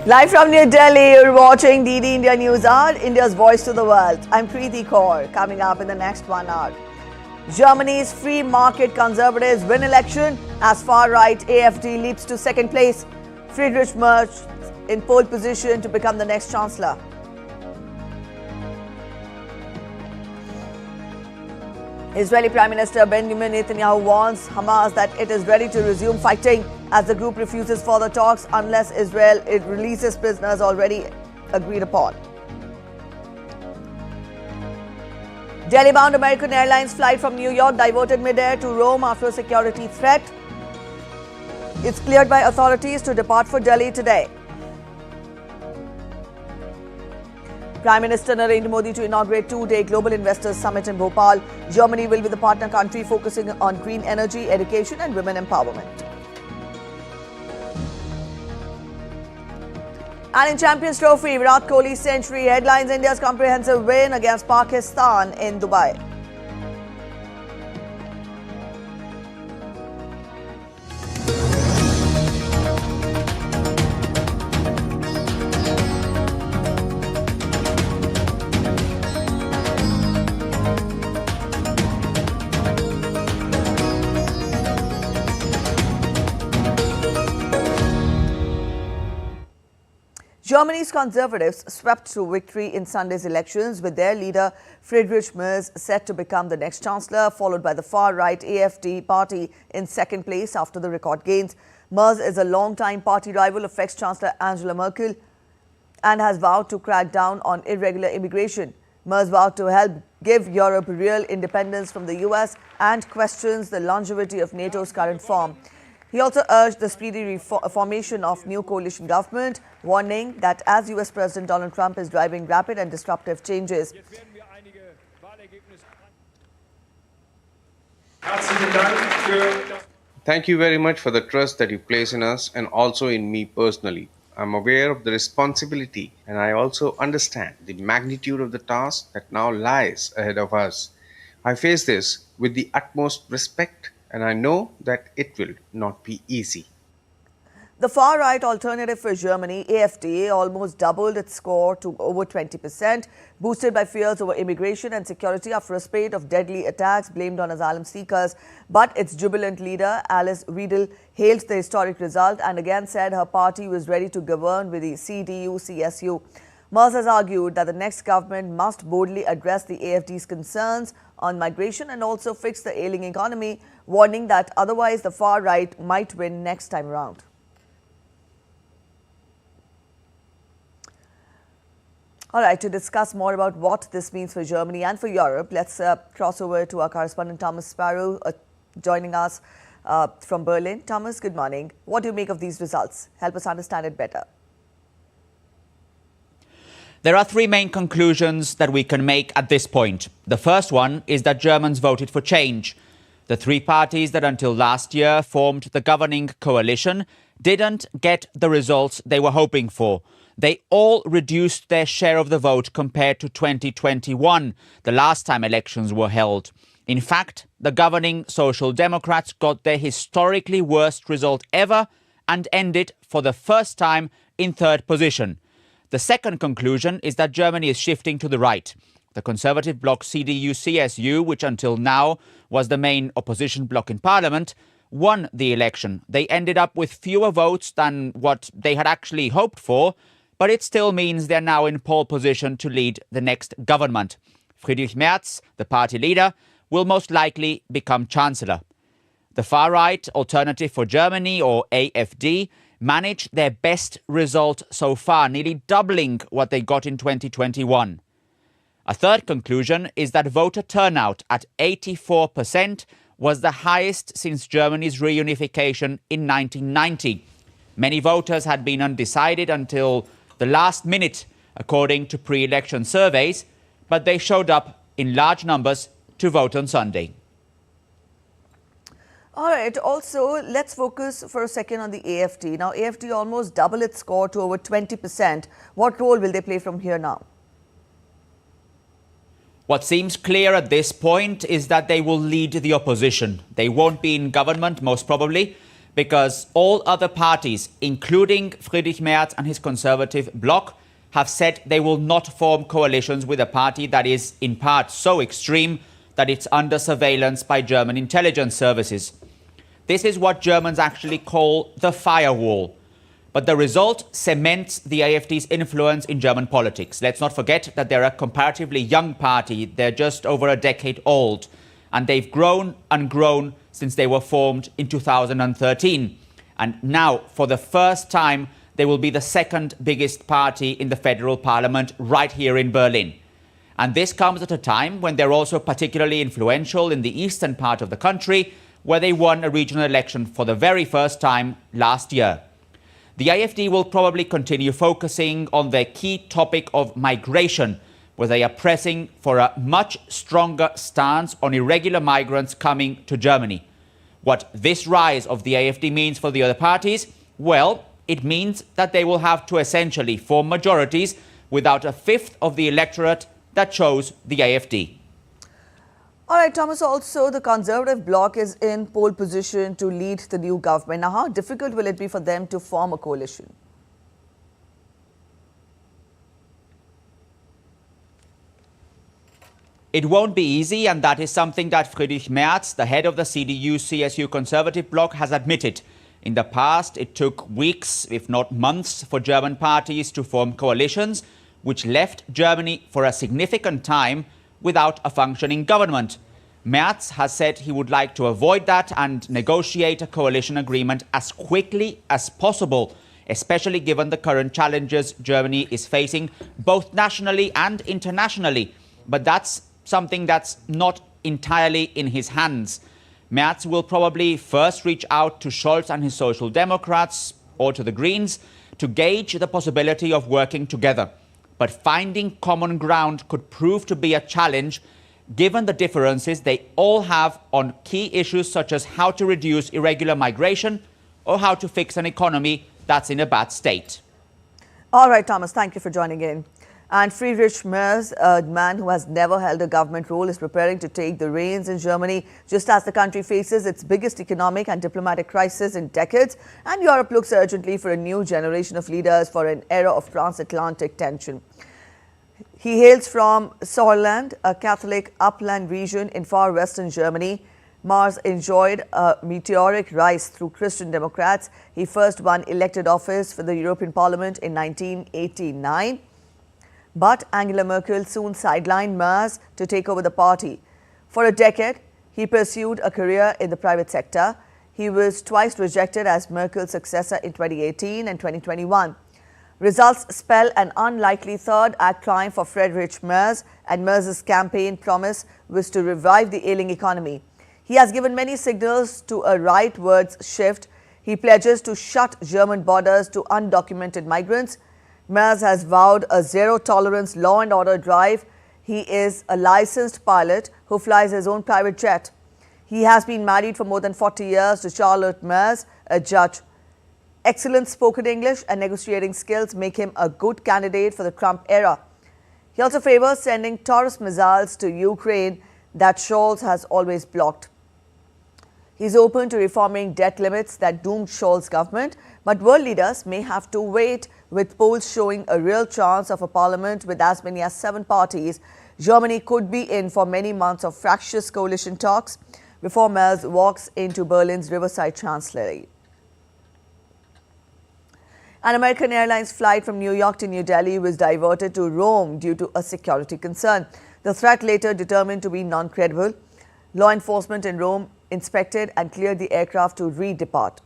Live from New Delhi, you're watching DD India News Hour, India's voice to the world. I'm Preeti Kaur. Coming up in the next 1 hour. Germany's free market conservatives win election as far-right AfD leaps to second place. Friedrich Merz in pole position to become the next chancellor. Israeli Prime Minister Benjamin Netanyahu warns Hamas that it is ready to resume fighting as the group refuses further talks unless Israel releases prisoners already agreed upon. Delhi-bound American Airlines flight from New York diverted mid-air to Rome after a security threat. It's cleared by authorities to depart for Delhi today. Prime Minister Narendra Modi to inaugurate two-day Global Investors Summit in Bhopal. Germany will be the partner country focusing on green energy, education and women empowerment. And in Champions Trophy, Kohli's century headlines India's comprehensive win against Pakistan in Dubai. Germany's Conservatives swept to victory in Sunday's elections with their leader Friedrich Merz set to become the next chancellor, followed by the far-right AfD party in second place after the record gains. Merz is a long-time party rival of ex-Chancellor Angela Merkel and has vowed to crack down on irregular immigration. Merz vowed to help give Europe real independence from the US and questions the longevity of NATO's current form. He also urged the speedy formation of new coalition government, warning that as US President Donald Trump is driving rapid and disruptive changes. Thank you very much for the trust that you place in us and also in me personally. I'm aware of the responsibility and I also understand the magnitude of the task that now lies ahead of us. I face this with the utmost respect, and I know that it will not be easy. The far-right Alternative for Germany, AfD, almost doubled its score to over 20%, boosted by fears over immigration and security after a spate of deadly attacks blamed on asylum seekers. But its jubilant leader, Alice Weidel, hailed the historic result and again said her party was ready to govern with the CDU-CSU. Merz has argued that the next government must boldly address the AfD's concerns on migration and also fix the ailing economy, warning that otherwise the far right might win next time around. All right, to discuss more about what this means for Germany and for Europe, let's cross over to our correspondent Thomas Sparrow joining us from Berlin. Thomas, good morning. What do you make of these results? Help us understand it better. There are three main conclusions that we can make at this point. The first one is that Germans voted for change. The three parties that until last year formed the governing coalition didn't get the results they were hoping for. They all reduced their share of the vote compared to 2021, the last time elections were held. In fact, the governing Social Democrats got their historically worst result ever and ended for the first time in third position. The second conclusion is that Germany is shifting to the right. The conservative bloc CDU-CSU, which until now was the main opposition bloc in parliament, won the election. They ended up with fewer votes than what they had actually hoped for, but it still means they're now in pole position to lead the next government. Friedrich Merz, the party leader, will most likely become chancellor. The far-right Alternative for Germany, or AfD, managed their best result so far, nearly doubling what they got in 2021. A third conclusion is that voter turnout at 84% was the highest since Germany's reunification in 1990. Many voters had been undecided until the last minute, according to pre-election surveys, but they showed up in large numbers to vote on Sunday. All right. Also, let's focus for a second on the AfD. Now, AfD almost doubled its score to over 20%. What role will they play from here now? What seems clear at this point is that they will lead the opposition. They won't be in government, most probably, because all other parties, including Friedrich Merz and his conservative bloc, have said they will not form coalitions with a party that is in part so extreme that it's under surveillance by German intelligence services. This is what Germans actually call the firewall. But the result cements the AfD's influence in German politics. Let's not forget that they're a comparatively young party. They're just over a decade old. And they've grown and grown since they were formed in 2013. And now, for the first time, they will be the second biggest party in the federal parliament right here in Berlin. And this comes at a time when they're also particularly influential in the eastern part of the country, where they won a regional election for the very first time last year. The AfD will probably continue focusing on their key topic of migration, where they are pressing for a much stronger stance on irregular migrants coming to Germany. What this rise of the AfD means for the other parties? Well, it means that they will have to essentially form majorities without a fifth of the electorate that chose the AfD. All right, Thomas, also the Conservative bloc is in pole position to lead the new government. Now, how difficult will it be for them to form a coalition? It won't be easy, and that is something that Friedrich Merz, the head of the CDU-CSU Conservative bloc, has admitted. In the past, it took weeks, if not months, for German parties to form coalitions, which left Germany for a significant time without a functioning government. Merz has said he would like to avoid that and negotiate a coalition agreement as quickly as possible, especially given the current challenges Germany is facing, both nationally and internationally. But that's something that's not entirely in his hands. Merz will probably first reach out to Scholz and his Social Democrats or to the Greens to gauge the possibility of working together. But finding common ground could prove to be a challenge given the differences they all have on key issues such as how to reduce irregular migration or how to fix an economy that's in a bad state. All right, Thomas, thank you for joining in. And Friedrich Merz, a man who has never held a government role, is preparing to take the reins in Germany just as the country faces its biggest economic and diplomatic crisis in decades. And Europe looks urgently for a new generation of leaders for an era of transatlantic tension. He hails from Sauerland, a Catholic upland region in far western Germany. Merz enjoyed a meteoric rise through Christian Democrats. He first won elected office for the European Parliament in 1989. But Angela Merkel soon sidelined Merz to take over the party. For a decade, he pursued a career in the private sector. He was twice rejected as Merkel's successor in 2018 and 2021. Results spell an unlikely third-act triumph for Friedrich Merz, and Merz's campaign promise was to revive the ailing economy. He has given many signals to a rightwards shift. He pledges to shut German borders to undocumented migrants. Merz has vowed a zero-tolerance law and order drive. He is a licensed pilot who flies his own private jet. He has been married for more than 40 years to Charlotte Merz, a judge. Excellent spoken English and negotiating skills make him a good candidate for the Trump era. He also favors sending Taurus missiles to Ukraine that Scholz has always blocked. He's open to reforming debt limits that doomed Scholz's government, but world leaders may have to wait, with polls showing a real chance of a parliament with as many as 7 parties. Germany could be in for many months of fractious coalition talks before Merz walks into Berlin's Riverside Chancellery. An American Airlines flight from New York to New Delhi was diverted to Rome due to a security concern. The threat later determined to be non-credible. Law enforcement in Rome inspected and cleared the aircraft to re-depart.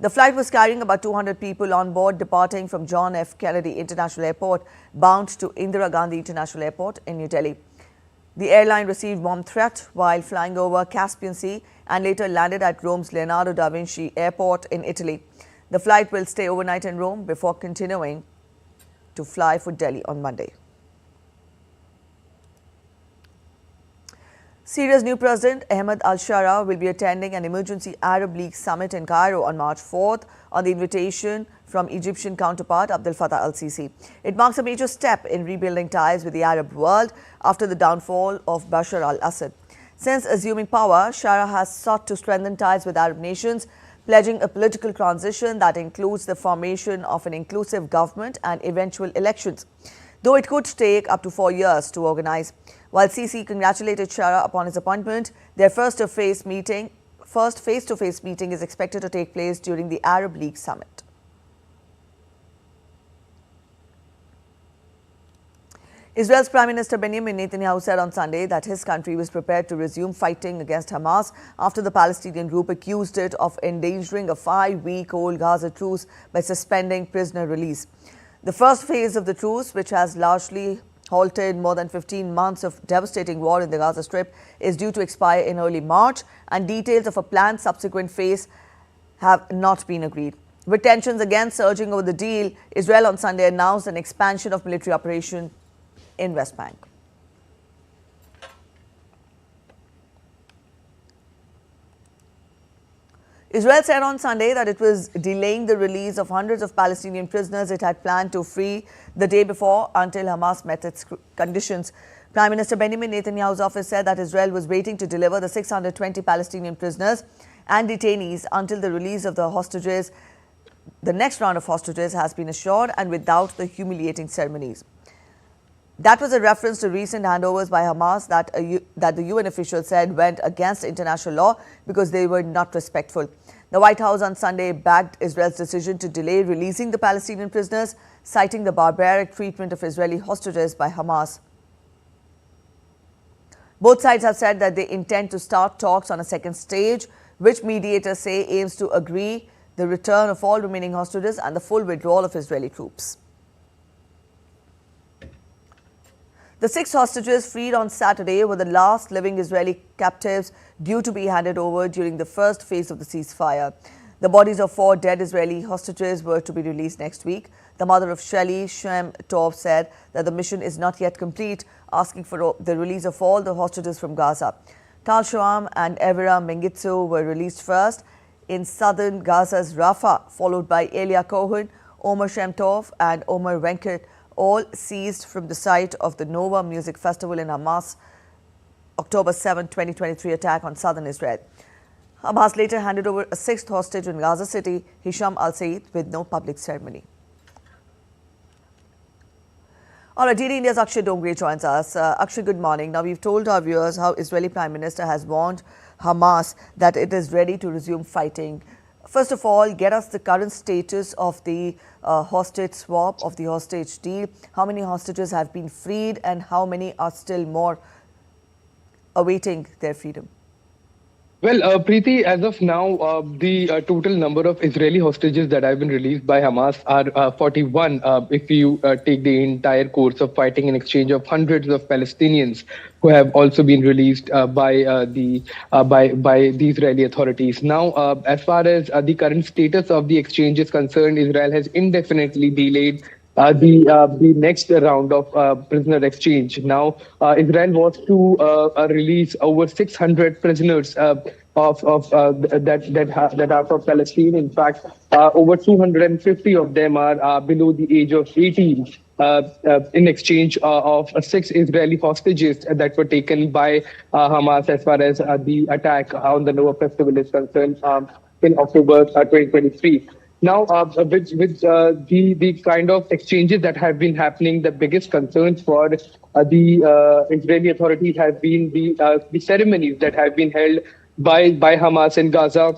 The flight was carrying about 200 people on board, departing from John F. Kennedy International Airport, bound to Indira Gandhi International Airport in New Delhi. The airline received bomb threat while flying over Caspian Sea and later landed at Rome's Leonardo da Vinci Airport in Italy. The flight will stay overnight in Rome before continuing to fly for Delhi on Monday. Syria's new president, Ahmed al-Shara, will be attending an emergency Arab League summit in Cairo on March 4th on the invitation from Egyptian counterpart Abdel Fattah al-Sisi. It marks a major step in rebuilding ties with the Arab world after the downfall of Bashar al-Assad. Since assuming power, Shara has sought to strengthen ties with Arab nations, pledging a political transition that includes the formation of an inclusive government and eventual elections, though it could take up to 4 years to organize. While Sisi congratulated Shara upon his appointment, their first face-to-face meeting is expected to take place during the Arab League summit. Israel's Prime Minister Benjamin Netanyahu said on Sunday that his country was prepared to resume fighting against Hamas after the Palestinian group accused it of endangering a 5-week-old Gaza truce by suspending prisoner release. The first phase of the truce, which has largely halted more than 15 months of devastating war in the Gaza Strip, is due to expire in early March, and details of a planned subsequent phase have not been agreed. With tensions again surging over the deal, Israel on Sunday announced an expansion of military operation in West Bank. Israel said on Sunday that it was delaying the release of hundreds of Palestinian prisoners it had planned to free the day before until Hamas met its conditions. Prime Minister Benjamin Netanyahu's office said that Israel was waiting to deliver the 620 Palestinian prisoners and detainees until the release of the hostages. The next round of hostages has been assured and without the humiliating ceremonies. That was a reference to recent handovers by Hamas that the UN official said went against international law because they were not respectful. The White House on Sunday backed Israel's decision to delay releasing the Palestinian prisoners, citing the barbaric treatment of Israeli hostages by Hamas. Both sides have said that they intend to start talks on a second stage, which mediators say aims to agree the return of all remaining hostages and the full withdrawal of Israeli troops. The 6 hostages freed on Saturday were the last living Israeli captives due to be handed over during the first phase of the ceasefire. The bodies of 4 dead Israeli hostages were to be released next week. The mother of Shelley, Shem Tov, said that the mission is not yet complete, asking for the release of all the hostages from Gaza. Tal Shoam and Evera Mengitsu were released first in southern Gaza's Rafah, followed by Elia Cohen, Omer Shem Tov and Omer Venkat, all seized from the site of the Nova Music Festival in Hamas' October 7, 2023 attack on southern Israel. Hamas later handed over a 6th hostage in Gaza City, Hisham al-Said, with no public ceremony. All right, DD India's Akshay Dongre joins us. Akshay, good morning. Now, we've told our viewers how Israeli Prime Minister has warned Hamas that it is ready to resume fighting. First of all, get us the current status of the hostage swap, of the hostage deal. How many hostages have been freed and how many are still more awaiting their freedom? Well, Preeti, as of now, the total number of Israeli hostages that have been released by Hamas are 41. If you take the entire course of fighting in exchange of hundreds of Palestinians who have also been released by the Israeli authorities. Now, as far as the current status of the exchange is concerned, Israel has indefinitely delayed the next round of prisoner exchange. Now, Israel was to release over 600 prisoners that are from Palestine. In fact, over 250 of them are below the age of 18. In exchange of 6 Israeli hostages that were taken by Hamas as far as the attack on the Nova Festival is concerned in October 2023. Now, with the kind of exchanges that have been happening, the biggest concerns for the Israeli authorities have been the ceremonies that have been held by Hamas in Gaza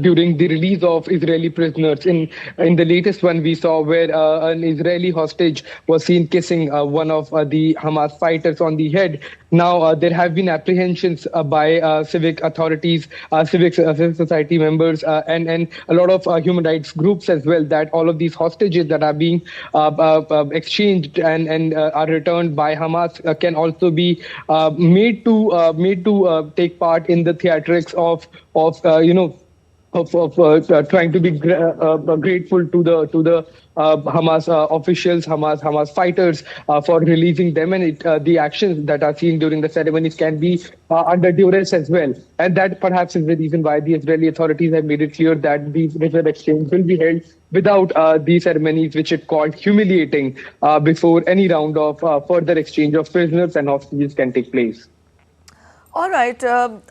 during the release of Israeli prisoners. In the latest one we saw where an Israeli hostage was seen kissing one of the Hamas fighters on the head. Now there have been apprehensions by civic authorities, civil society members and a lot of human rights groups as well, that all of these hostages that are being exchanged and are returned by Hamas can also be made to take part in the theatrics of trying to be grateful to the Hamas officials, Hamas fighters for releasing them, and the actions that are seen during the ceremonies can be under duress as well. And that perhaps is the reason why the Israeli authorities have made it clear that these prisoner exchange will be held without these ceremonies, which it called humiliating, before any round of further exchange of prisoners and hostages can take place. All right,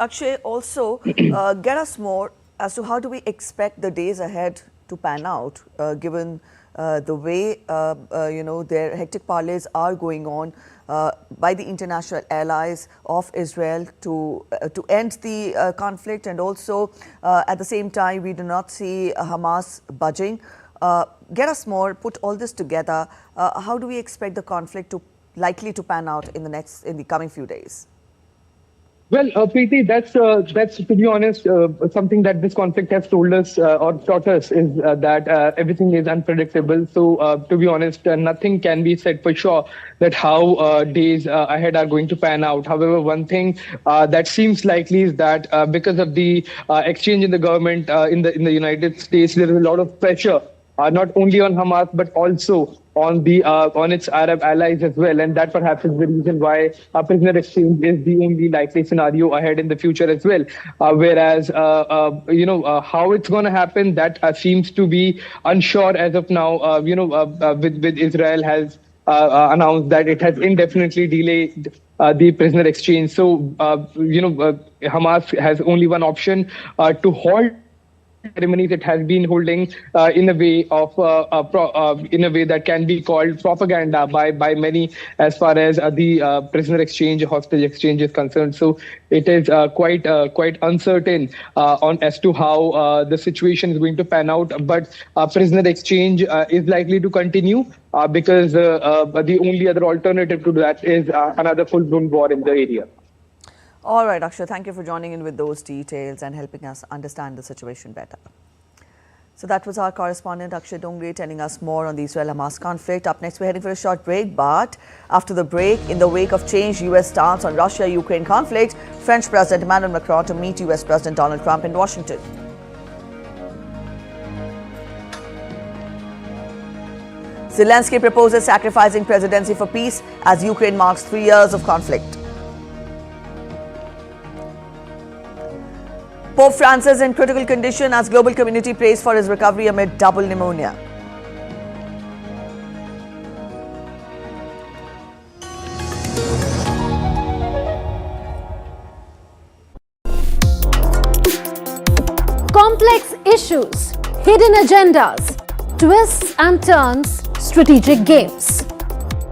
Akshay, also get us more. as to how do we expect the days ahead to pan out, given the way their hectic parleys are going on by the international allies of Israel to end the conflict, and also at the same time we do not see Hamas budging. Get us more. Put all this together. How do we expect the conflict to likely to pan out in the coming few days? Well, Preeti, that's to be honest, something that this conflict has told us or taught us is that everything is unpredictable. So, to be honest, nothing can be said for sure that how days ahead are going to pan out. However, one thing that seems likely is that because of the exchange in the government in the United States, there is a lot of pressure. Not only on Hamas but also on its Arab allies as well, and that perhaps is the reason why a prisoner exchange is the only likely scenario ahead in the future as well. Whereas how it's going to happen, that seems to be unsure as of now. With Israel has announced that it has indefinitely delayed the prisoner exchange. So Hamas has only one option to halt ceremonies it has been holding in a way that can be called propaganda by many as far as the prisoner exchange, hostage exchange is concerned. So it is quite uncertain as to how the situation is going to pan out. But prisoner exchange is likely to continue because the only other alternative to that is another full-blown war in the area. All right, Akshay, thank you for joining in with those details and helping us understand the situation better. So that was our correspondent Akshay Dongre telling us more on the Israel-Hamas conflict. Up next, we're heading for a short break. But after the break, in the wake of changed U.S. stance on Russia-Ukraine conflict, French President Emmanuel Macron to meet U.S. President Donald Trump in Washington. Zelensky proposes sacrificing presidency for peace as Ukraine marks 3 years of conflict. Pope Francis in critical condition as global community prays for his recovery amid double pneumonia. Complex issues, hidden agendas, twists and turns, strategic games.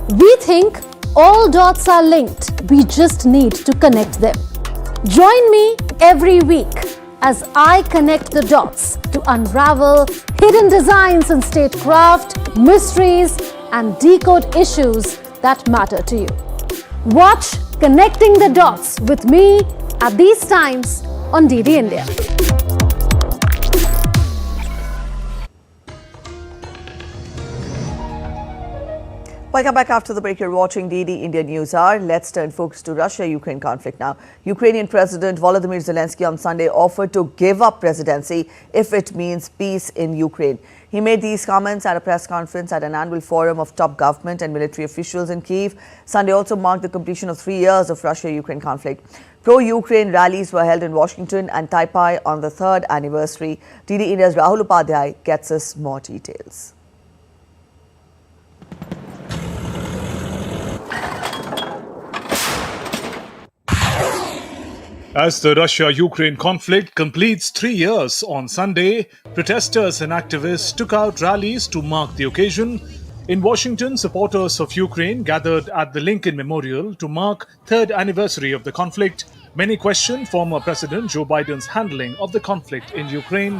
We think all dots are linked. We just need to connect them. Join me every week as I connect the dots to unravel hidden designs in statecraft, mysteries, and decode issues that matter to you. Watch Connecting the Dots with me at these times on DD India. Welcome back after the break. You're watching DD India News Hour. Let's turn focus to Russia-Ukraine conflict now. Ukrainian President Volodymyr Zelensky on Sunday offered to give up presidency if it means peace in Ukraine. He made these comments at a press conference at an annual forum of top government and military officials in Kyiv. Sunday also marked the completion of 3 years of Russia-Ukraine conflict. Pro-Ukraine rallies were held in Washington and Taipei on the 3rd anniversary. DD India's Rahul Upadhyay gets us more details. As the Russia-Ukraine conflict completes 3 years on Sunday, protesters and activists took out rallies to mark the occasion. In Washington, supporters of Ukraine gathered at the Lincoln Memorial to mark 3rd anniversary of the conflict. Many questioned former President Joe Biden's handling of the conflict in Ukraine.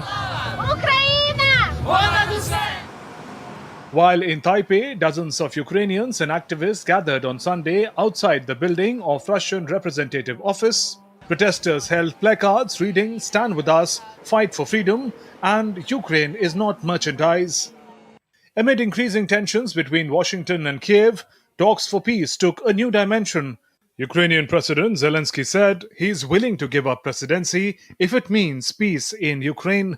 While in Taipei, dozens of Ukrainians and activists gathered on Sunday outside the building of Russian Representative Office. Protesters held placards reading, "Stand with us, fight for freedom," and "Ukraine is not merchandise." Amid increasing tensions between Washington and Kiev, talks for peace took a new dimension. Ukrainian President Zelensky said he's willing to give up presidency if it means peace in Ukraine.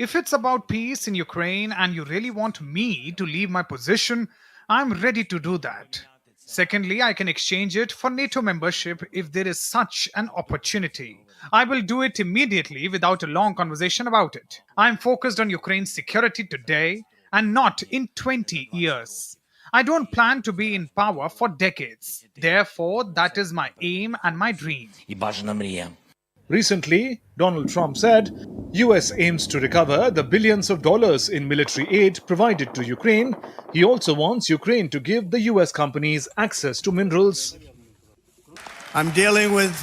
If it's about peace in Ukraine and you really want me to leave my position, I'm ready to do that. Secondly, I can exchange it for NATO membership if there is such an opportunity. I will do it immediately without a long conversation about it. I'm focused on Ukraine's security today and not in 20 years. I don't plan to be in power for decades. Therefore, that is my aim and my dream. Recently, Donald Trump said US aims to recover the billions of dollars in military aid provided to Ukraine. He also wants Ukraine to give the US companies access to minerals. I'm dealing with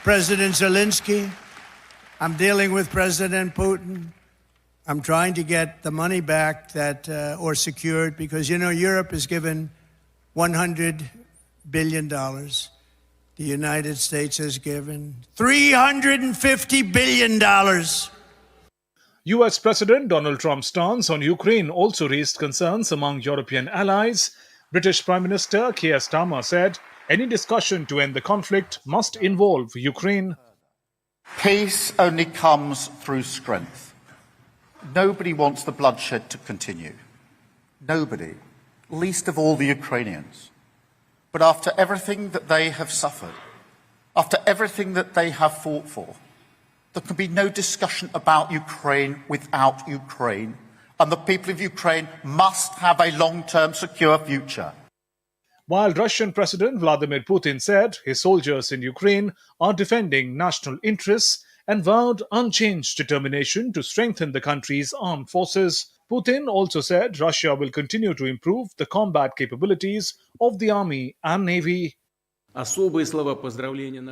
President Zelensky. I'm dealing with President Putin. I'm trying to get the money back or secured because, Europe has given $100 billion. The United States has given $350 billion. US President Donald Trump's stance on Ukraine also raised concerns among European allies. British Prime Minister Keir Starmer said any discussion to end the conflict must involve Ukraine. Peace only comes through strength. Nobody wants the bloodshed to continue. Nobody, least of all the Ukrainians. But after everything that they have suffered, after everything that they have fought for, there can be no discussion about Ukraine without Ukraine, and the people of Ukraine must have a long-term secure future. While Russian President Vladimir Putin said his soldiers in Ukraine are defending national interests and vowed unchanged determination to strengthen the country's armed forces, Putin also said Russia will continue to improve the combat capabilities of the army and navy.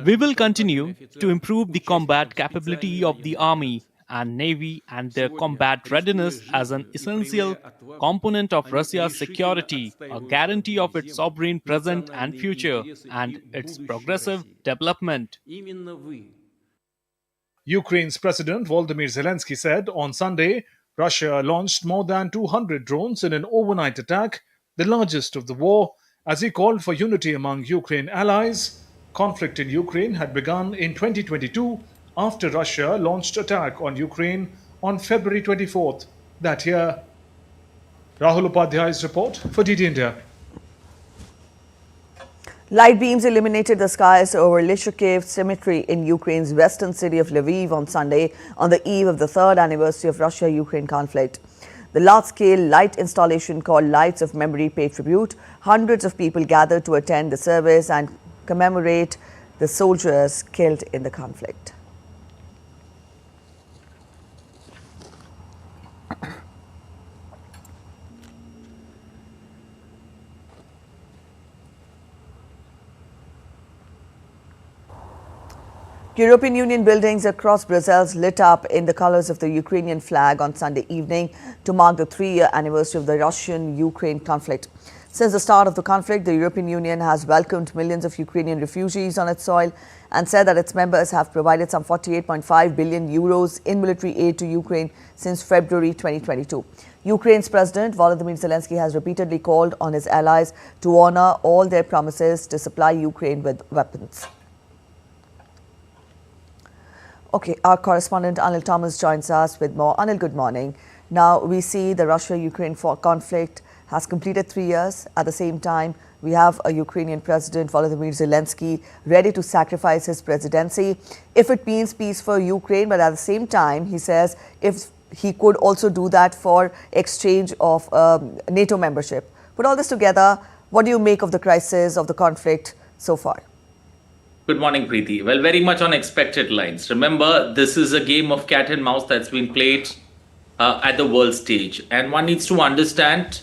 We will continue to improve the combat capability of the Army and Navy and their combat readiness as an essential component of Russia's security, a guarantee of its sovereign present and future, and its progressive development. Ukraine's President Volodymyr Zelensky said on Sunday Russia launched more than 200 drones in an overnight attack, the largest of the war, as he called for unity among Ukraine allies. Conflict in Ukraine had begun in 2022 after Russia launched attack on Ukraine on February 24th that year. Rahul Upadhyay's report for DD India. Light beams illuminated the skies over Lyshakiv Cemetery in Ukraine's western city of Lviv on Sunday on the eve of the third anniversary of Russia-Ukraine conflict. The large-scale light installation called Lights of Memory paid tribute. Hundreds of people gathered to attend the service and commemorate the soldiers killed in the conflict. European Union buildings across Brussels lit up in the colors of the Ukrainian flag on Sunday evening to mark the 3-year anniversary of the Russian-Ukraine conflict. Since the start of the conflict, the European Union has welcomed millions of Ukrainian refugees on its soil and said that its members have provided some 48.5 billion euros in military aid to Ukraine since February 2022. Ukraine's President Volodymyr Zelensky has repeatedly called on his allies to honor all their promises to supply Ukraine with weapons. Okay, our correspondent Anil Thomas joins us with more. Anil, good morning. Now, we see the Russia-Ukraine conflict has completed 3 years. At the same time, we have a Ukrainian President, Volodymyr Zelensky, ready to sacrifice his presidency if it means peace for Ukraine. But at the same time, he says if he could also do that for exchange of NATO membership. Put all this together, what do you make of the crisis of the conflict so far? Good morning, Preeti. Well, very much on expected lines. Remember, this is a game of cat and mouse that's been played at the world stage. And one needs to understand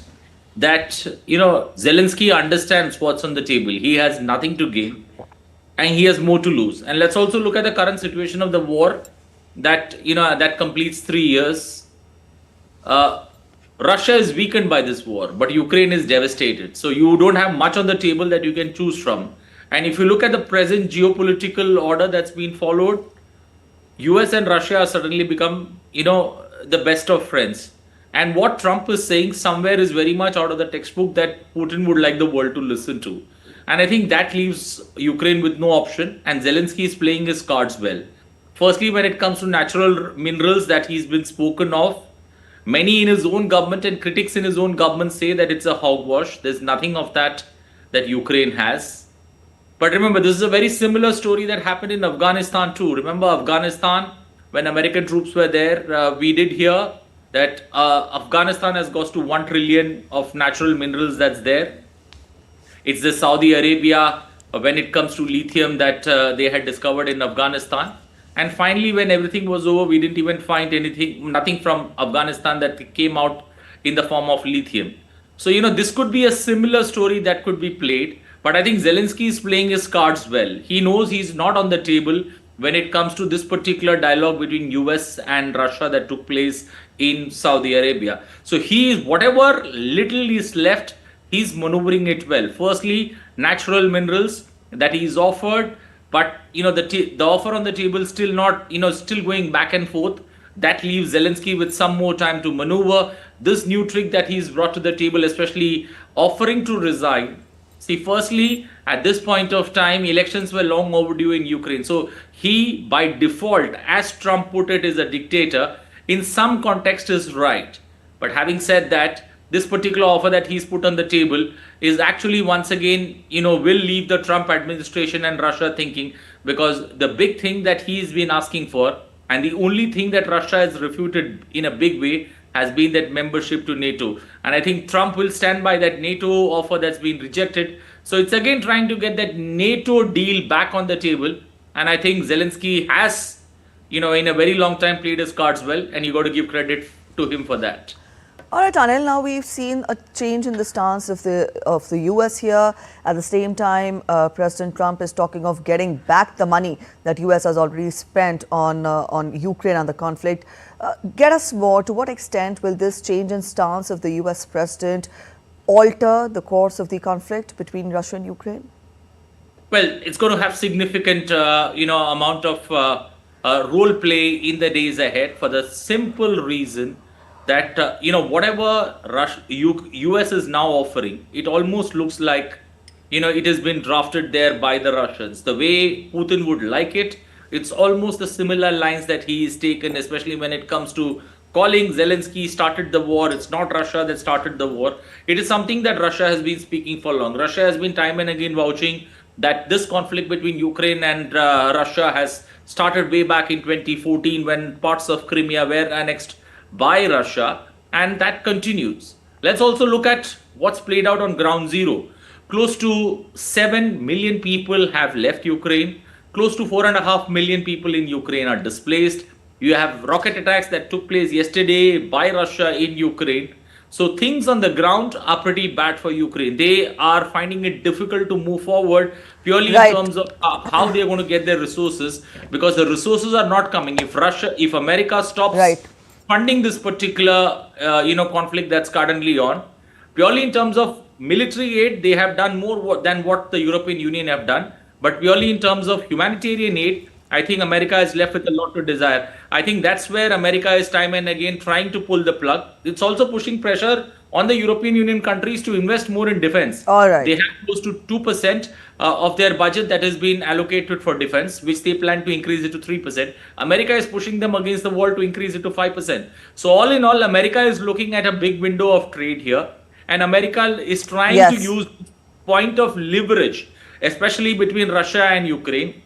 that, Zelensky understands what's on the table. He has nothing to gain and he has more to lose. And let's also look at the current situation of the war that, that completes 3 years. Russia is weakened by this war, but Ukraine is devastated. So you don't have much on the table that you can choose from. And if you look at the present geopolitical order that's been followed, US and Russia have suddenly become, the best of friends. And what Trump is saying somewhere is very much out of the textbook that Putin would like the world to listen to. And I think that leaves Ukraine with no option. And Zelensky is playing his cards well. Firstly, when it comes to natural minerals that he's been spoken of, many in his own government and critics in his own government say that it's a hogwash. There's nothing of that Ukraine has. But remember, this is a very similar story that happened in Afghanistan too. Remember Afghanistan, when American troops were there, we did hear that Afghanistan has got to 1 trillion of natural minerals that's there. It's the Saudi Arabia, when it comes to lithium that they had discovered in Afghanistan. And finally, when everything was over, we didn't even find nothing from Afghanistan that came out in the form of lithium. So, this could be a similar story that could be played. But I think Zelensky is playing his cards well. He knows he's not on the table when it comes to this particular dialogue between US and Russia that took place in Saudi Arabia. So whatever little is left, he's maneuvering it well. Firstly, natural minerals that he's offered, but the offer on the table still not, still going back and forth. That leaves Zelensky with some more time to maneuver. This new trick that he's brought to the table, especially offering to resign. See, firstly, at this point of time, elections were long overdue in Ukraine. So he, by default, as Trump put it, is a dictator. In some context is right. But having said that, this particular offer that he's put on the table is actually once again, will leave the Trump administration and Russia thinking, because the big thing that he's been asking for, and the only thing that Russia has refuted in a big way, has been that membership to NATO. And I think Trump will stand by that NATO offer that's been rejected. So it's again trying to get that NATO deal back on the table. And I think Zelensky has, in a very long time played his cards well, and you got to give credit to him for that. All right, Anil, now we've seen a change in the stance of the US here. At the same time, President Trump is talking of getting back the money that US has already spent on Ukraine and the conflict. Get us more, to what extent will this change in stance of the US president alter the course of the conflict between Russia and Ukraine? Well, it's going to have significant, amount of role play in the days ahead, for the simple reason that, whatever US is now offering, it almost looks like, it has been drafted there by the Russians. The way Putin would like it, it's almost the similar lines that he is taken, especially when it comes to calling Zelensky started the war. It's not Russia that started the war. It is something that Russia has been speaking for long. Russia has been time and again vouching that this conflict between Ukraine and Russia has started way back in 2014 when parts of Crimea were annexed by Russia, and that continues. Let's also look at what's played out on ground zero. Close to 7 million people have left Ukraine. Close to 4.5 million people in Ukraine are displaced. You have rocket attacks that took place yesterday by Russia in Ukraine. So things on the ground are pretty bad for Ukraine. They are finding it difficult to move forward purely in terms of how they're going to get their resources, because the resources are not coming. If America stops funding this particular, conflict that's currently on, purely in terms of military aid, they have done more than what the European Union have done. But purely in terms of humanitarian aid, I think America is left with a lot to desire. I think that's where America is time and again trying to pull the plug. It's also pushing pressure on the European Union countries to invest more in defense. All right. They have close to 2% of their budget that has been allocated for defense, which they plan to increase it to 3%. America is pushing them against the wall to increase it to 5%. So all in all, America is looking at a big window of trade here. And America is trying to use point of leverage, especially between Russia and Ukraine,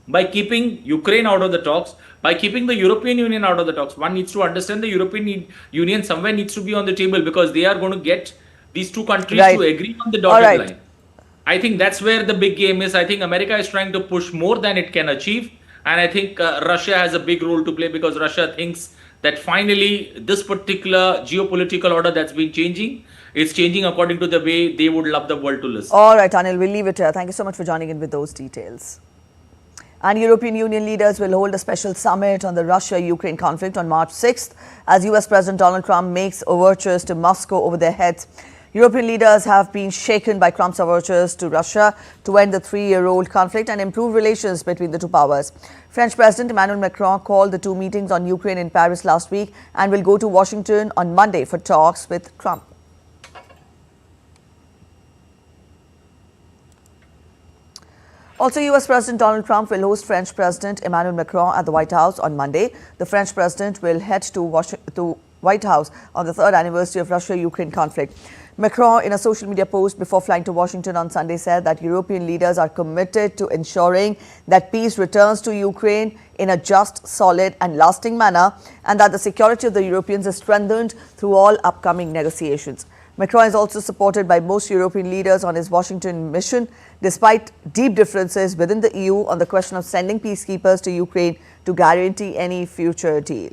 by keeping Ukraine out of the talks, by keeping the European Union out of the talks. One needs to understand the European Union somewhere needs to be on the table, because they are going to get these two countries to agree on the dotted line. I think that's where the big game is. I think America is trying to push more than it can achieve. And I think Russia has a big role to play, because Russia thinks that finally this particular geopolitical order that's been changing, it's changing according to the way they would love the world to listen. All right, Anil, we'll leave it here. Thank you so much for joining in with those details. And European Union leaders will hold a special summit on the Russia-Ukraine conflict on March 6th as US President Donald Trump makes overtures to Moscow over their heads. European leaders have been shaken by Trump's overtures to Russia to end the three-year-old conflict and improve relations between the two powers. French President Emmanuel Macron called the two meetings on Ukraine in Paris last week and will go to Washington on Monday for talks with Trump. Also, US President Donald Trump will host French President Emmanuel Macron at the White House on Monday. The French president will head to White House on the third anniversary of Russia-Ukraine conflict. Macron, in a social media post before flying to Washington on Sunday, said that European leaders are committed to ensuring that peace returns to Ukraine in a just, solid and lasting manner, and that the security of the Europeans is strengthened through all upcoming negotiations. Macron is also supported by most European leaders on his Washington mission, despite deep differences within the EU on the question of sending peacekeepers to Ukraine to guarantee any future deal.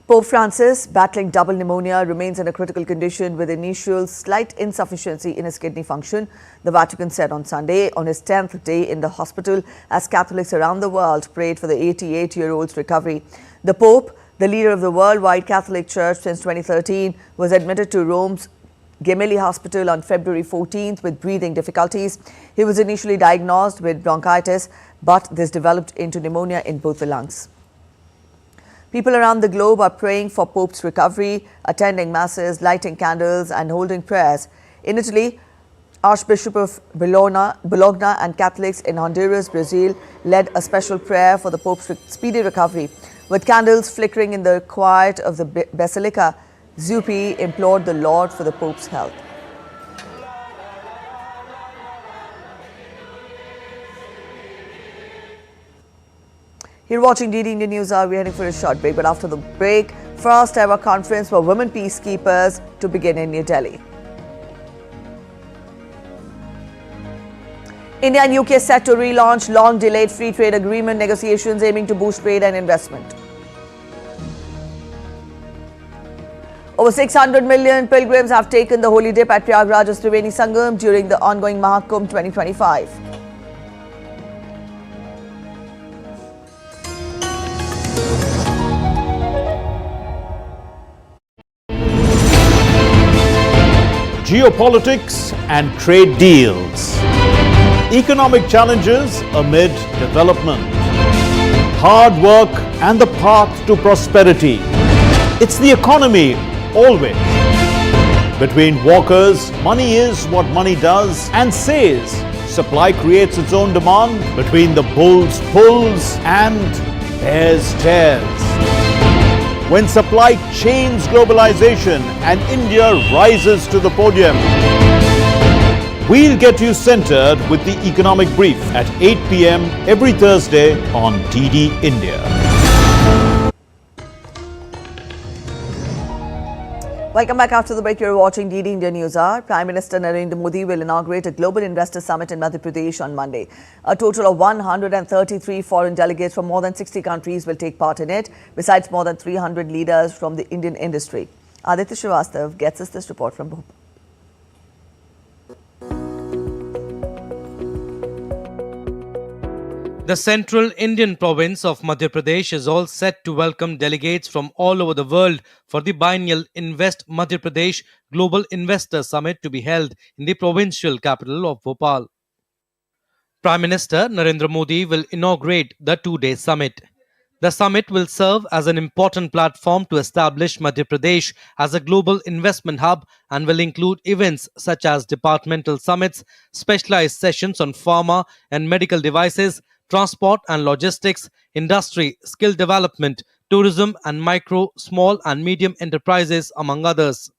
Pope Francis, battling double pneumonia, remains in a critical condition with initial slight insufficiency in his kidney function, the Vatican said on Sunday, on his 10th day in the hospital, as Catholics around the world prayed for the 88-year-old's recovery. The Pope, the leader of the worldwide Catholic Church since 2013, was admitted to Rome's Gemelli Hospital on February 14th with breathing difficulties. He was initially diagnosed with bronchitis, but this developed into pneumonia in both the lungs. People around the globe are praying for Pope's recovery, attending masses, lighting candles and holding prayers. In Italy, Archbishop of Bologna and Catholics in Honduras, Brazil, led a special prayer for the Pope's speedy recovery. With candles flickering in the quiet of the Basilica, Zuppi implored the Lord for the Pope's health. You're watching DD Indian News Hour. We're heading for a short break, but after the break, first ever conference for women peacekeepers to begin in New Delhi. India and UK set to relaunch long-delayed free trade agreement negotiations aiming to boost trade and investment. Over 600 million pilgrims have taken the holy dip at Prayagraj's Triveni Sangam during the ongoing Mahakumbh 2025. Geopolitics and trade deals. Economic challenges amid development. Hard work and the path to prosperity. It's the economy always. Between walkers, money is what money does and says. Supply creates its own demand. Between the bulls pulls and bears tears. When supply chains globalization and India rises to the podium. We'll get you centered with the Economic Brief at 8 p.m. every Thursday on DD India. Welcome back after the break. You're watching DD India News Hour. Prime Minister Narendra Modi will inaugurate a global investor summit in Madhya Pradesh on Monday. A total of 133 foreign delegates from more than 60 countries will take part in it, besides more than 300 leaders from the Indian industry. Aditya Srivastav gets us this report from Bhopal. The central Indian province of Madhya Pradesh is all set to welcome delegates from all over the world for the biennial Invest Madhya Pradesh Global Investor Summit to be held in the provincial capital of Bhopal. Prime Minister Narendra Modi will inaugurate the two-day summit. The summit will serve as an important platform to establish Madhya Pradesh as a global investment hub and will include events such as departmental summits, specialized sessions on pharma and medical devices, transport and logistics, industry, skill development, tourism and micro, small and medium enterprises, among others.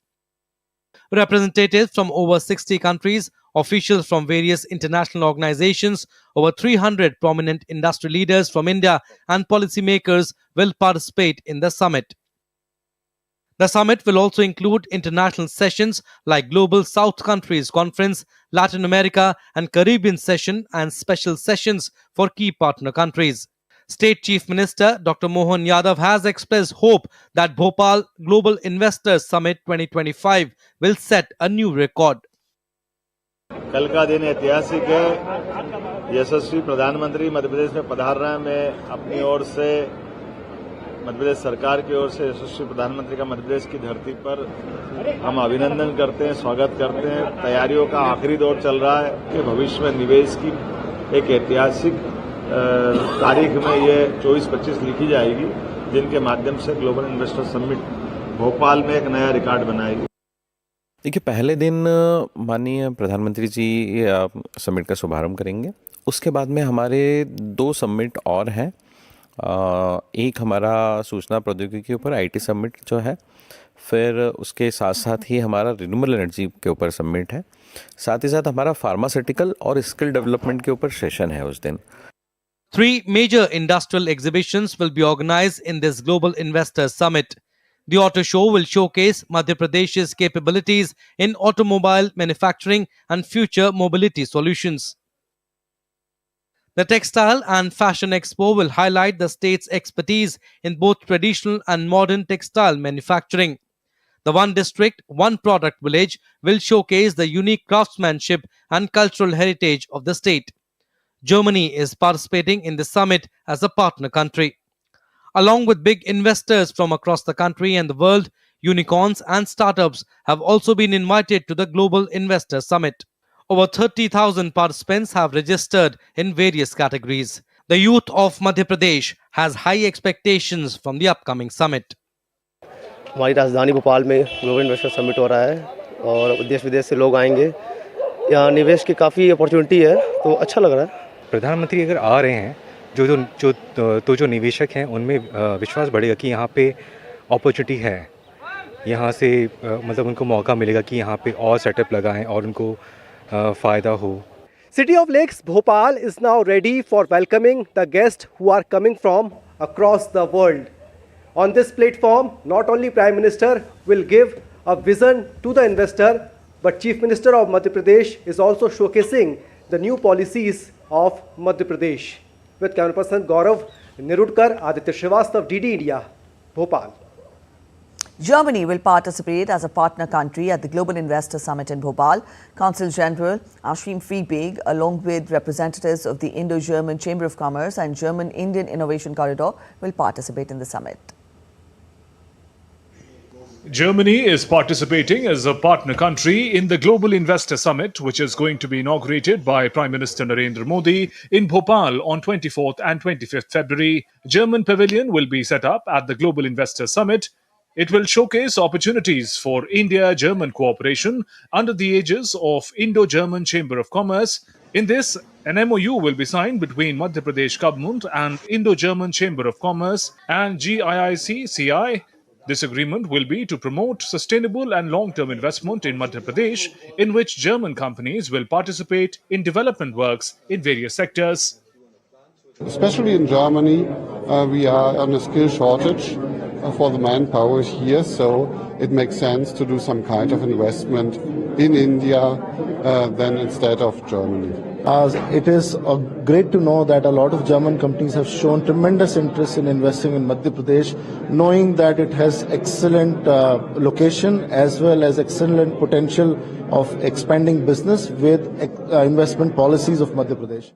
Representatives from over 60 countries, officials from various international organizations, over 300 prominent industry leaders from India and policymakers will participate in the summit. The summit will also include international sessions like Global South Countries Conference, Latin America and Caribbean session and special sessions for key partner countries. State Chief Minister Dr. Mohan Yadav has expressed hope that Bhopal Global Investors Summit 2025 will set a new record. कल का दिन ऐतिहासिक है। यशस्वी प्रधानमंत्री मध्य प्रदेश में पधार रहे हैं। मैं अपनी ओर से मध्य प्रदेश सरकार की ओर से यशस्वी प्रधानमंत्री का मध्य प्रदेश की धरती पर हम अभिनंदन करते हैं, स्वागत करते हैं। तैयारियों का आखिरी दौर चल रहा है कि भविष्य में निवेश की एक ऐतिहासिक तारीख में ये 24-25 लिखी जाएगी, जिनके माध्यम से ग्लोबल इन्वेस्टर समिट भोपाल में एक नया रिकॉर्ड बनाएगी। देखिए, पहले दिन माननीय प्रधानमंत्री जी समिट का शुभारंभ करेंगे। उसके बाद में हमारे 2 समिट और हैं। एक हमारा सूचना प्रौद्योगिकी के ऊपर आईटी समिट जो है, फिर उसके साथ साथ ही हमारा रिन्यूएबल एनर्जी के ऊपर समिट है। साथ ही साथ हमारा फार्मास्यूटिकल और स्किल डेवलपमेंट के ऊपर सेशन है उस दिन। 3 major industrial exhibitions will be organized in this Global Investors Summit. The auto show will showcase Madhya Pradesh's capabilities in automobile manufacturing and future mobility solutions. The Textile and Fashion Expo will highlight the state's expertise in both traditional and modern textile manufacturing. The One District, One Product Village will showcase the unique craftsmanship and cultural heritage of the state. Germany is participating in the summit as a partner country. Along with big investors from across the country and the world, unicorns and startups have also been invited to the Global Investor Summit. Over 30,000 participants have registered in various categories. The youth of Madhya Pradesh has high expectations from the upcoming summit. हमारी राजधानी भोपाल में global investor summit हो रहा है और देश विदेश से लोग आएंगे। यहाँ निवेश की काफ़ी अपॉर्चुनिटी है, तो अच्छा लग रहा है। प्रधानमंत्री अगर आ रहे हैं जो निवेशक हैं उनमें विश्वास बढ़ेगा कि यहाँ पे अपॉर्चुनिटी है, यहाँ से मतलब उनको मौका मिलेगा कि यहाँ पे और सेटअप लगाएं और उनको फ़ायदा हो। City of Lakes, Bhopal is now ready for welcoming the guests who are coming from across the world. On this platform, not only Prime Minister will give a vision to the investor, but Chief Minister of Madhya Pradesh is also showcasing the new policies of Madhya Pradesh. With camera person Gaurav Nirudkar, Aditya Srivastav, DD India, Bhopal. Germany will participate as a partner country at the Global Investor Summit in Bhopal. Consul General Ashim Friedrich, along with representatives of the Indo-German Chamber of Commerce and German-Indian Innovation Corridor, will participate in the summit. Germany is participating as a partner country in the Global Investor Summit, which is going to be inaugurated by Prime Minister Narendra Modi in Bhopal on 24th and 25th February. German pavilion will be set up at the Global Investor Summit. It will showcase opportunities for India-German cooperation under the aegis of Indo-German Chamber of Commerce. In this, an MOU will be signed between Madhya Pradesh government and Indo-German Chamber of Commerce and GIIC-CI. This agreement will be to promote sustainable and long-term investment in Madhya Pradesh, in which German companies will participate in development works in various sectors. Especially in Germany, we are on a skill shortage for the manpower here, so it makes sense to do some kind of investment in India than instead of Germany. It is great to know that a lot of German companies have shown tremendous interest in investing in Madhya Pradesh, knowing that it has excellent location as well as excellent potential of expanding business with investment policies of Madhya Pradesh.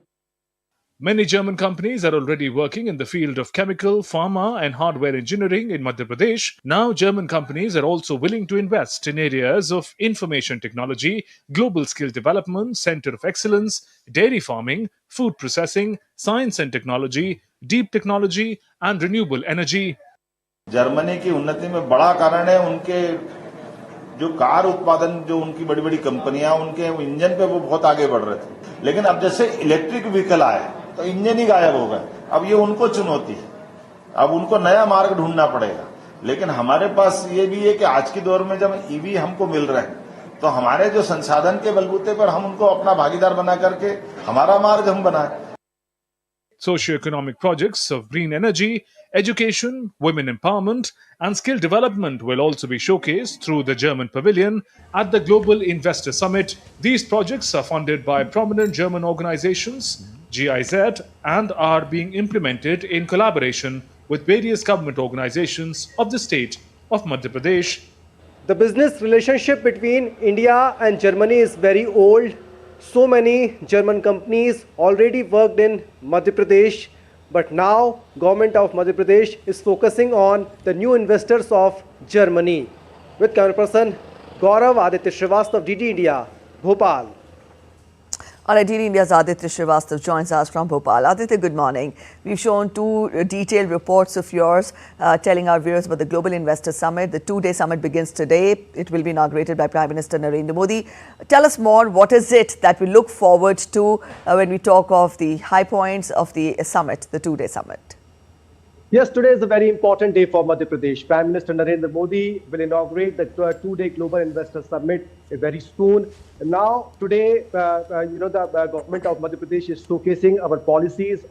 Many German companies are already working in the field of chemical, pharma and hardware engineering in Madhya Pradesh. Now German companies are also willing to invest in areas of information technology, global skill development, center of excellence, dairy farming, food processing, science and technology, deep technology and renewable energy. Germany की उन्नति में बड़ा कारण है उनके जो car उत्पादन जो उनकी बड़ी-बड़ी कंपनियां उनके इंजन पे वो बहुत आगे बढ़ रहे थे, लेकिन अब जैसे इलेक्ट्रिक व्हीकल आए तो इंजन ही गायब हो गए। अब ये उनको चुनौती है, अब उनको नया मार्ग ढूंढना पड़ेगा। लेकिन हमारे पास ये भी है कि आज के दौर में जब ईवी हमको मिल रहे हैं तो हमारे जो संसाधन के बलबूते पर हम उनको अपना भागीदार बना करके हमारा मार्ग हम बनाएं। Socio-economic projects of green energy, education, women empowerment and skill development will also be showcased through the German pavilion at the Global Investor Summit. These projects are funded by prominent German organizations, GIZ, and are being implemented in collaboration with various government organizations of the state of Madhya Pradesh. The business relationship between India and Germany is very old. So many German companies already worked in Madhya Pradesh, but now government of Madhya Pradesh is focusing on the new investors of Germany. With camera person Gaurav Aditya Srivastav, DD India, Bhopal. All right, DD India's Aditya Srivastav joins us from Bhopal. Aditya, good morning. We've shown two detailed reports of yours telling our viewers about the Global Investor Summit. The two-day summit begins today. It will be inaugurated by Prime Minister Narendra Modi. Tell us more. What is it that we look forward to when we talk of the high points of the summit, the two-day summit? Yes, today is a very important day for Madhya Pradesh. Prime Minister Narendra Modi will inaugurate the two-day Global Investor Summit very soon. And now, today, the government of Madhya Pradesh is showcasing our policies,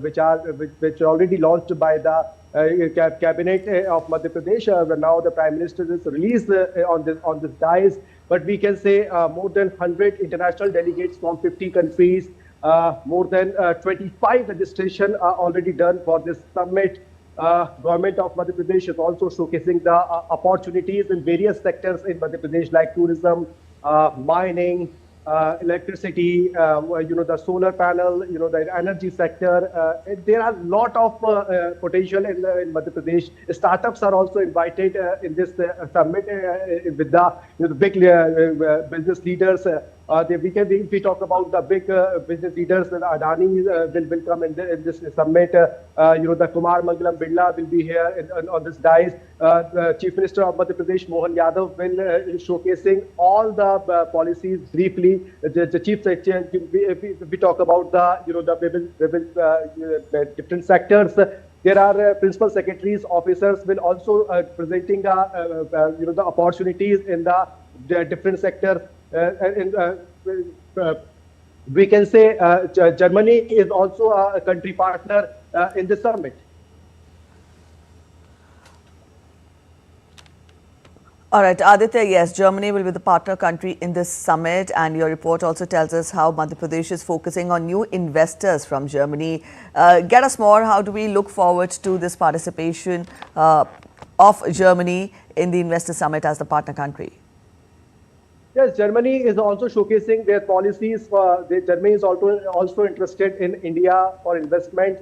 which are already launched by the cabinet of Madhya Pradesh. Now the Prime Minister is released on this dais. But we can say more than 100 international delegates from 50 countries, more than 25 registration are already done for this summit. Government of Madhya Pradesh is also showcasing the opportunities in various sectors in Madhya Pradesh, like tourism, mining, electricity, the solar panel, the energy sector. There are a lot of potential in Madhya Pradesh. Startups are also invited in this summit with the big business leaders. If we talk about the big business leaders, Adani will come in this summit. The Kumar Mangalam Birla will be here on this dais. The Chief Minister of Madhya Pradesh, Mohan Yadav, will showcasing all the policies briefly. The Chief Secretary, if we talk about the different sectors, there are principal secretaries, officers will also presenting the opportunities in the different sectors. We can say Germany is also a country partner in this summit. All right, Aditya, yes, Germany will be the partner country in this summit, and your report also tells us how Madhya Pradesh is focusing on new investors from Germany. Get us more, how do we look forward to this participation of Germany in the investor summit as the partner country? Yes, Germany is also showcasing their policies. Germany is also interested in India for investment.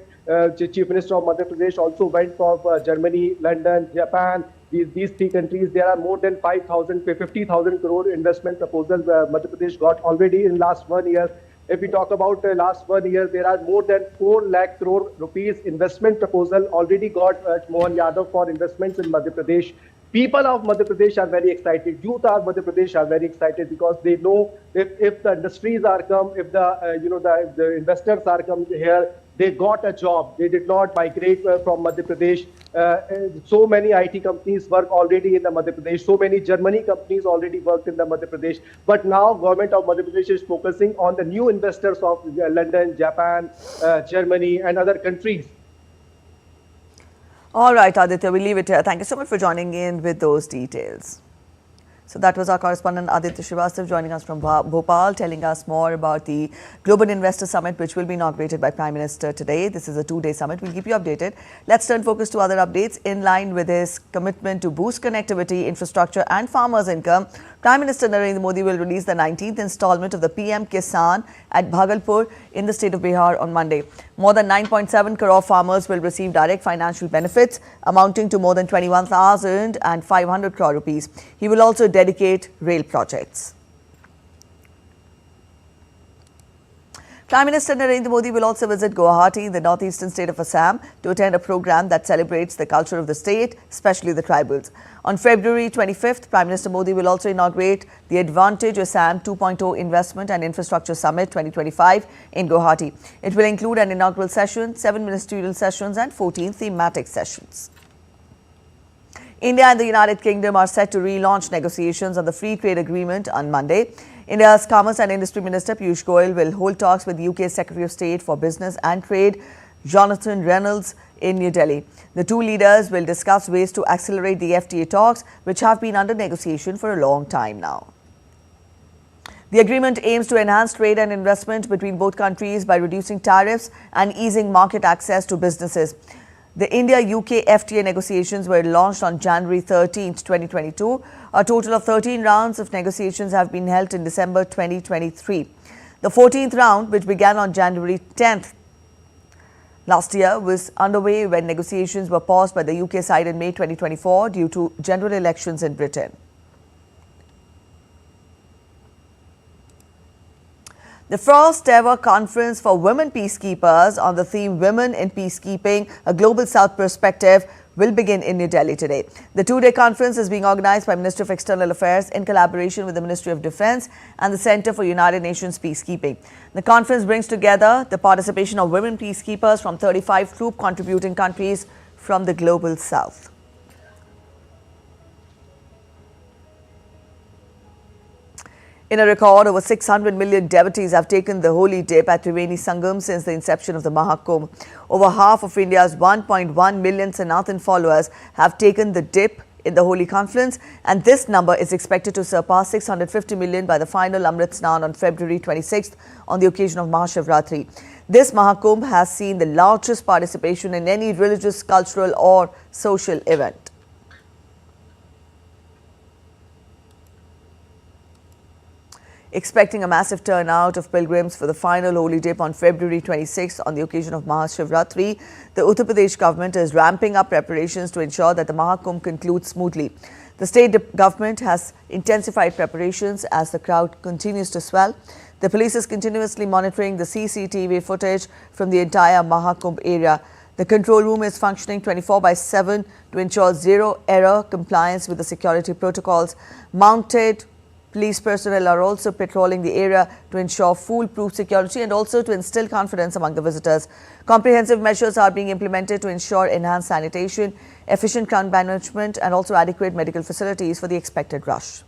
Chief Minister of Madhya Pradesh also went for Germany, London, Japan. These three countries, there are more than 50,000 crore investment proposals Madhya Pradesh got already in last 1 year. If we talk about last 1 year, there are more than 4 lakh crore rupees investment proposal already got Mohan Yadav for investments in Madhya Pradesh. People of Madhya Pradesh are very excited. Youth of Madhya Pradesh are very excited because they know if the industries are come, if the investors are come here, they got a job. They did not migrate from Madhya Pradesh. So many IT companies work already in the Madhya Pradesh. So many Germany companies already worked in the Madhya Pradesh. But now government of Madhya Pradesh is focusing on the new investors of London, Japan, Germany and other countries. All right, Aditya, we'll leave it here. Thank you so much for joining in with those details. So that was our correspondent Aditya Srivastav joining us from Bhopal, telling us more about the Global Investor Summit, which will be inaugurated by Prime Minister today. This is a 2-day summit. We'll keep you updated. Let's turn focus to other updates. In line with his commitment to boost connectivity, infrastructure and farmers' income, Prime Minister Narendra Modi will release the 19th installment of the PM Kisan at Bhagalpur in the state of Bihar on Monday. More than 9.7 crore farmers will receive direct financial benefits amounting to more than 21,500 crore rupees. He will also dedicate rail projects. Prime Minister Narendra Modi will also visit Guwahati in the northeastern state of Assam to attend a program that celebrates the culture of the state, especially the tribals. On February 25th, Prime Minister Modi will also inaugurate the Advantage Assam 2.0 Investment and Infrastructure Summit 2025 in Guwahati. It will include an inaugural session, 7 ministerial sessions and 14 thematic sessions. India and the United Kingdom are set to relaunch negotiations on the free trade agreement on Monday. India's Commerce and Industry Minister Piyush Goyal will hold talks with the UK's Secretary of State for Business and Trade, Jonathan Reynolds, in New Delhi. The two leaders will discuss ways to accelerate the FTA talks, which have been under negotiation for a long time now. The agreement aims to enhance trade and investment between both countries by reducing tariffs and easing market access to businesses. The India-UK FTA negotiations were launched on January 13, 2022. A total of 13 rounds of negotiations have been held in December 2023. The 14th round, which began on January 10th last year, was underway when negotiations were paused by the UK side in May 2024 due to general elections in Britain. The first ever conference for women peacekeepers on the theme Women in Peacekeeping, a Global South Perspective, will begin in New Delhi today. The 2-day conference is being organized by Ministry of External Affairs in collaboration with the Ministry of Defense and the Center for United Nations Peacekeeping. The conference brings together the participation of women peacekeepers from 35 troop contributing countries from the Global South. In a record, over 600 million devotees have taken the holy dip at Triveni Sangam since the inception of the Mahakumbh. Over half of India's 1.1 million Sanatan followers have taken the dip in the holy confluence, and this number is expected to surpass 650 million by the final Amrit Snan on February 26th on the occasion of Mahashivratri. This Mahakumbh has seen the largest participation in any religious, cultural or social event. Expecting a massive turnout of pilgrims for the final holy dip on February 26th on the occasion of Mahashivratri, the Uttar Pradesh government is ramping up preparations to ensure that the Mahakumbh concludes smoothly. The state government has intensified preparations as the crowd continues to swell. The police is continuously monitoring the CCTV footage from the entire Mahakumbh area. The control room is functioning 24/7 to ensure zero-error compliance with the security protocols. Mounted police personnel are also patrolling the area to ensure foolproof security and also to instill confidence among the visitors. Comprehensive measures are being implemented to ensure enhanced sanitation, efficient crowd management and also adequate medical facilities for the expected rush.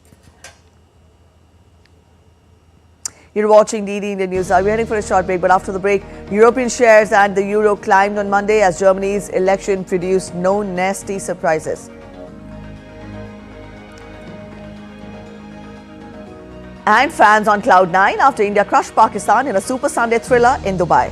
You're watching DD Indian News. We're heading for a short break, but after the break, European shares and the euro climbed on Monday as Germany's election produced no nasty surprises. And fans on cloud 9 after India crushed Pakistan in a Super Sunday thriller in Dubai.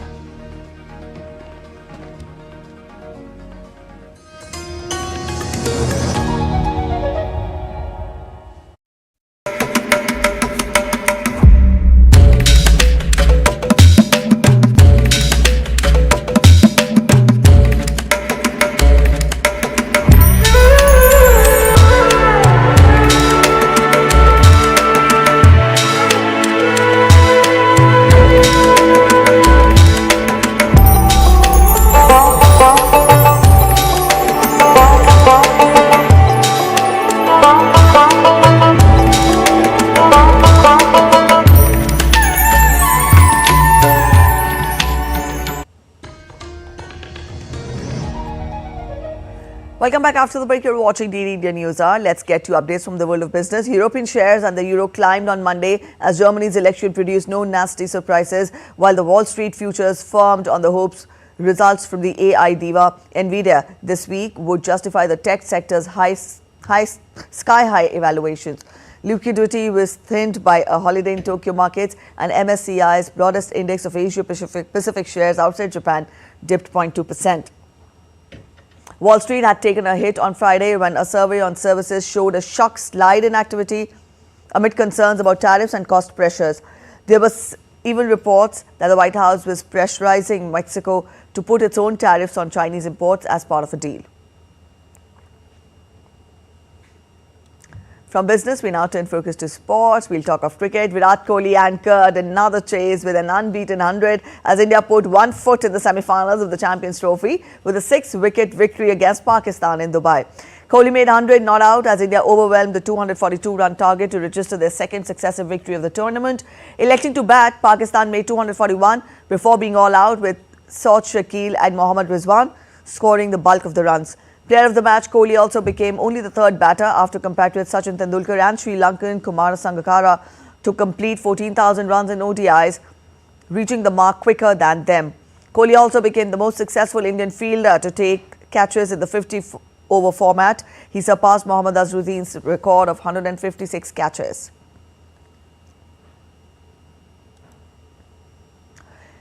Welcome back after the break. You're watching DD India News Hour. Let's get to updates from the world of business. European shares and the euro climbed on Monday as Germany's election produced no nasty surprises, while the Wall Street futures firmed on the hopes results from the AI diva Nvidia this week would justify the tech sector's sky-high evaluations. Liquidity was thinned by a holiday in Tokyo markets, and MSCI's broadest index of Asia-Pacific shares outside Japan dipped 0.2%. Wall Street had taken a hit on Friday when a survey on services showed a sharp slide in activity amid concerns about tariffs and cost pressures. There was even reports that the White House was pressurizing Mexico to put its own tariffs on Chinese imports as part of a deal. From business, we now turn focus to sports. We'll talk of cricket. Virat Kohli anchored another chase with an unbeaten 100 as India put one foot in the semi-finals of the Champions Trophy with a 6-wicket victory against Pakistan in Dubai. Kohli made 100 not out as India overwhelmed the 242-run target to register their second successive victory of the tournament. Electing to bat, Pakistan made 241 before being all out with Saud Shakil and Mohammad Rizwan scoring the bulk of the runs. Player of the match, Kohli also became only the third batter after compatriots Sachin Tendulkar and Sri Lankan Kumara Sangakkara to complete 14,000 runs in ODIs, reaching the mark quicker than them. Kohli also became the most successful Indian fielder to take catches in the 50-over format. He surpassed Mohammad Azharuddin's record of 156 catches.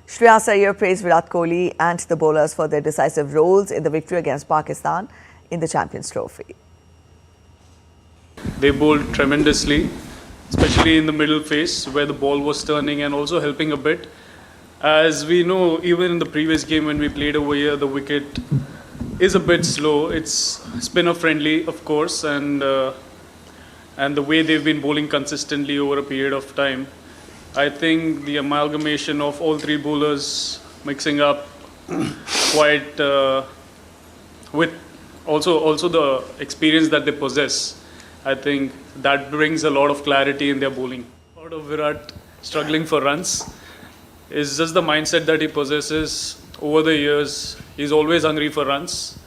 Shreyas Iyer praised Virat Kohli and the bowlers for their decisive roles in the victory against Pakistan in the Champions Trophy. They bowled tremendously, especially in the middle phase where the ball was turning and also helping a bit. As we know, even in the previous game when we played over here, the wicket is a bit slow. It's spinner friendly, of course, and the way they've been bowling consistently over a period of time, I think the amalgamation of all three bowlers mixing up quite with also the experience that they possess, I think that brings a lot of clarity in their bowling. Part of Virat struggling for runs is just the mindset that he possesses over the years. He's always hungry for runs,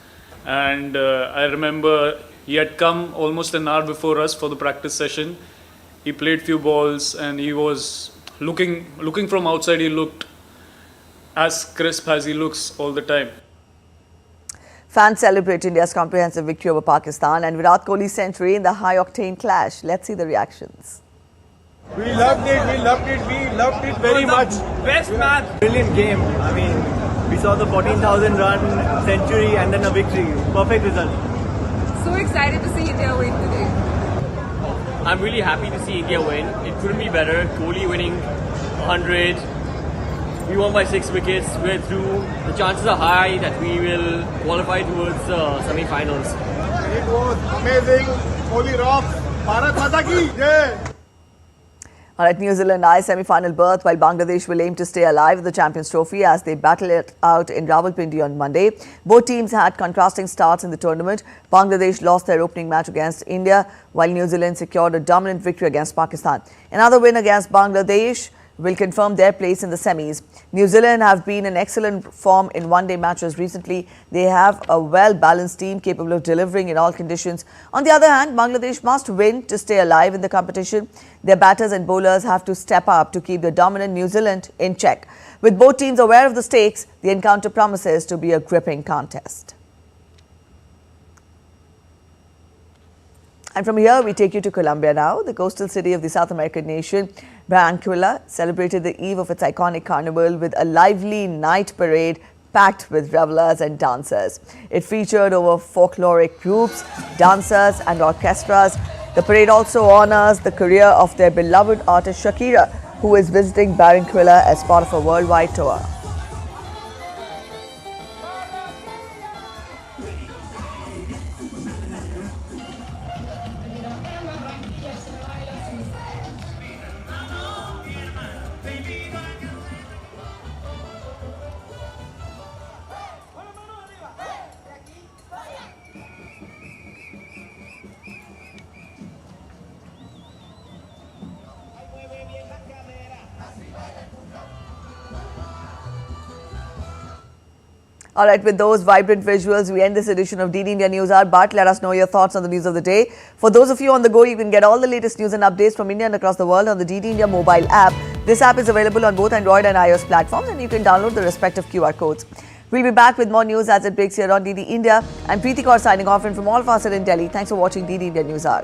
and I remember he had come almost an hour before us for the practice session. He played few balls and he was looking from outside. He looked as crisp as he looks all the time. Fans celebrate India's comprehensive victory over Pakistan and Virat Kohli's century in the high-octane clash. Let's see the reactions. We loved it very much. Best match. Brilliant game. I mean, we saw the 14,000 run century and then a victory. Perfect result. So excited to see India win today. I'm really happy to see India win. It couldn't be better. Kohli winning 100. We won by 6 wickets. We're through. The chances are high that we will qualify towards semi-finals. It was amazing. Kohli rocks. Bharat Mata ki jai. All right, New Zealand eyes semi-final berth while Bangladesh will aim to stay alive with the Champions Trophy as they battle it out in Rawalpindi on Monday. Both teams had contrasting starts in the tournament. Bangladesh lost their opening match against India while New Zealand secured a dominant victory against Pakistan. Another win against Bangladesh will confirm their place in the semis. New Zealand have been in excellent form in one-day matches recently. They have a well-balanced team capable of delivering in all conditions. On the other hand, Bangladesh must win to stay alive in the competition. Their batters and bowlers have to step up to keep the dominant New Zealand in check. With both teams aware of the stakes, the encounter promises to be a gripping contest. And from here, we take you to Colombia now. The coastal city of the South American nation, Barranquilla, celebrated the eve of its iconic carnival with a lively night parade packed with revelers and dancers. It featured over folkloric groups, dancers and orchestras. The parade also honors the career of their beloved artist Shakira, who is visiting Barranquilla as part of a worldwide tour. All right, with those vibrant visuals, we end this edition of DD India News Hour. But let us know your thoughts on the news of the day. For those of you on the go, you can get all the latest news and updates from India and across the world on the DD India mobile app. This app is available on both Android and iOS platforms, and you can download the respective QR codes. We'll be back with more news as it breaks here on DD India. I'm Preeti Kaur signing off, and from all of us here in Delhi, thanks for watching DD India News Hour.